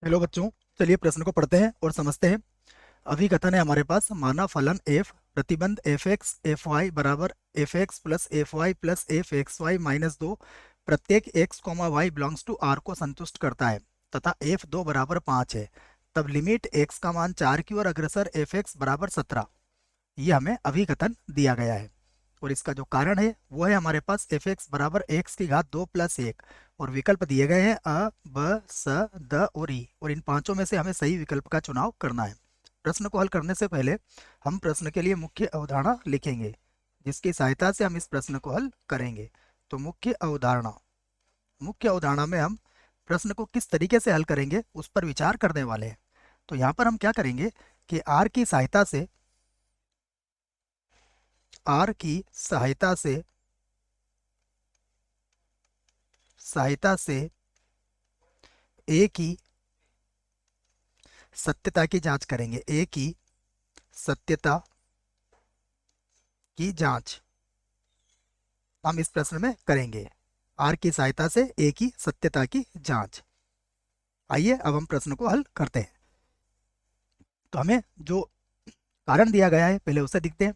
Hello बच्चों, चलिए प्रश्न को पढ़ते हैं और समझते हैं। अभिकथन है हमारे पास, माना फलन f प्रतिबंध एफ एक्स एफ वाई बराबर f x plus f y plus f x y minus दो प्रत्येक x comma y belongs to r को संतुष्ट करता है तथा f दो बराबर 5 है। तब लिमिट x का मान 4 की ओर अग्रसर एफ एक्स बराबर 17। ये हमें अभिकथन दिया गया है और इसका जो कारण है वो है हमारे पास एफ एक्स बराबर एक्स की घात 2 प्लस 1 और विकल्प दिए गए हैं अ ब स द और ई और इन पांचों में से हमें सही विकल्प का चुनाव करना है। प्रश्न को हल करने से पहले हम प्रश्न के लिए मुख्य अवधारणा लिखेंगे जिसकी सहायता से हम इस प्रश्न को हल करेंगे। तो मुख्य अवधारणा में हम प्रश्न को किस तरीके से हल करेंगे उस पर विचार करने वाले हैं। तो यहाँ पर हम क्या करेंगे कि आर की सहायता से ए की सत्यता की जांच करेंगे। ए की सत्यता की जांच हम इस प्रश्न में करेंगे। आर की सहायता से ए की सत्यता की जांच। आइए अब हम प्रश्न को हल करते हैं। तो हमें जो कारण दिया गया है पहले उसे देखते हैं।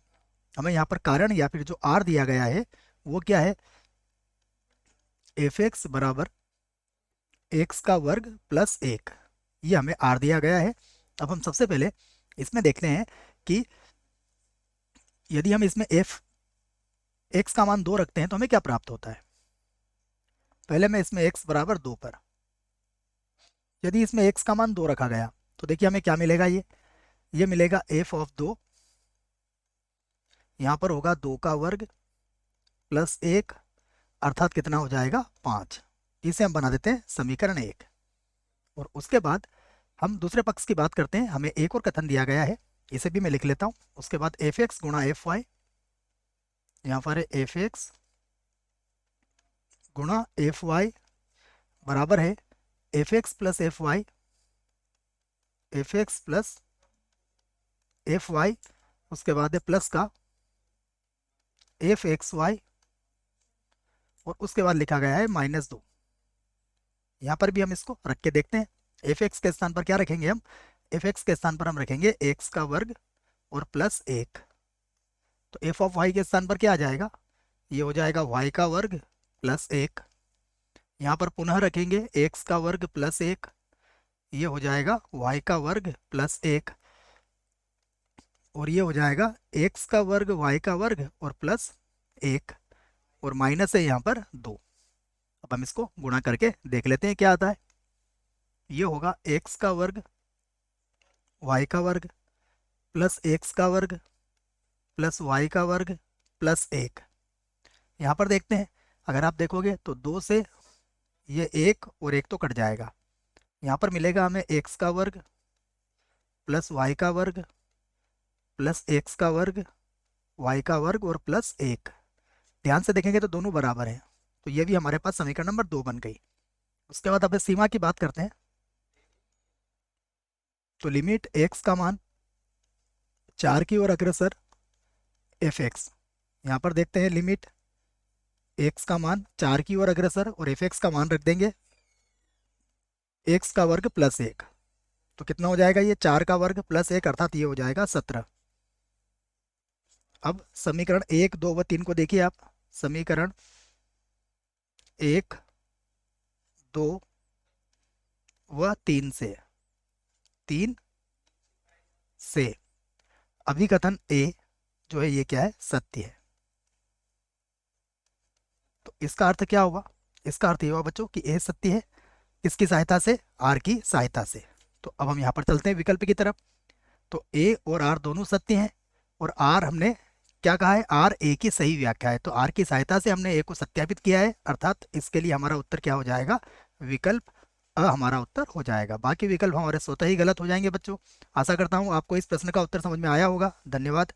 हमें यहाँ पर कारण या फिर जो आर दिया गया है वो क्या है, एफ एक्स बराबर एक्स का वर्ग प्लस 1। ये हमें आर दिया गया है। अब हम सबसे पहले इसमें देखते हैं कि यदि हम इसमें एफ एक्स का मान 2 रखते हैं तो हमें क्या प्राप्त होता है। पहले मैं इसमें एक्स बराबर 2 पर, यदि इसमें एक्स का मान 2 रखा गया तो देखिए हमें क्या मिलेगा। ये मिलेगा एफ ऑफ 2, यहाँ पर होगा 2 का वर्ग प्लस 1 अर्थात कितना हो जाएगा 5। इसे हम बना देते हैं समीकरण 1। और उसके बाद हम दूसरे पक्ष की बात करते हैं। हमें एक और कथन दिया गया है, इसे भी मैं लिख लेता हूँ। उसके बाद एफ एक्स गुणा एफ वाई, यहाँ पर है एफ एक्स गुणा एफ वाई बराबर है f x plus f y, f x plus f y, उसके बाद है प्लस का एफ एक्स वाई और उसके बाद लिखा गया है -2। यहाँ पर भी हम इसको रख के देखते हैं। एफ एक्स के स्थान पर क्या रखेंगे हम, एफ एक्स के स्थान पर हम रखेंगे एक्स का वर्ग और प्लस 1। तो एफ ऑफ वाई के स्थान पर क्या आ जाएगा, ये हो जाएगा वाई का वर्ग प्लस 1। यहाँ पर पुनः रखेंगे एक्स का वर्ग प्लस 1, ये हो जाएगा वाई का वर्ग प्लस 1 और ये हो जाएगा एक्स का वर्ग वाई का वर्ग और प्लस 1 और माइनस है यहाँ पर 2। अब हम इसको गुणा करके देख लेते हैं क्या आता है। ये होगा एक्स का वर्ग वाई का वर्ग प्लस एक्स का वर्ग प्लस वाई का वर्ग प्लस 1। यहाँ पर देखते हैं, अगर आप देखोगे तो 2 से ये 1 और 1 तो कट जाएगा। यहाँ पर मिलेगा हमें एक्स का वर्ग प्लस वाई का वर्ग प्लस एक्स का वर्ग वाई का वर्ग और प्लस 1। ध्यान से देखेंगे तो दोनों बराबर हैं, तो ये भी हमारे पास समीकरण नंबर 2 बन गई। उसके बाद अब सीमा की बात करते हैं। तो लिमिट एक्स का मान 4 की ओर अग्रसर एफ एक्स, यहाँ पर देखते हैं लिमिट एक्स का मान 4 की ओर अग्रसर और एफ एक्स का मान रख देंगे एक्स का वर्ग प्लस 1। तो कितना हो जाएगा, ये 4 का वर्ग प्लस 1 अर्थात ये हो जाएगा 17। अब समीकरण 1, 2 व 3 को देखिए आप। समीकरण 1, 2 व 3 से अभिकथन ए जो है ये क्या है, सत्य है। तो इसका अर्थ क्या होगा, इसका अर्थ ये होगा बच्चों कि ए सत्य है। किसकी सहायता से, आर की सहायता से। तो अब हम यहाँ पर चलते हैं विकल्प की तरफ। तो ए और आर दोनों सत्य हैं और आर हमने क्या कहा है, आर ए की सही व्याख्या है। तो आर की सहायता से हमने ए को सत्यापित किया है, अर्थात इसके लिए हमारा उत्तर क्या हो जाएगा, विकल्प अ हमारा उत्तर हो जाएगा। बाकी विकल्प हमारे स्वतः ही गलत हो जाएंगे बच्चों। आशा करता हूँ आपको इस प्रश्न का उत्तर समझ में आया होगा। धन्यवाद।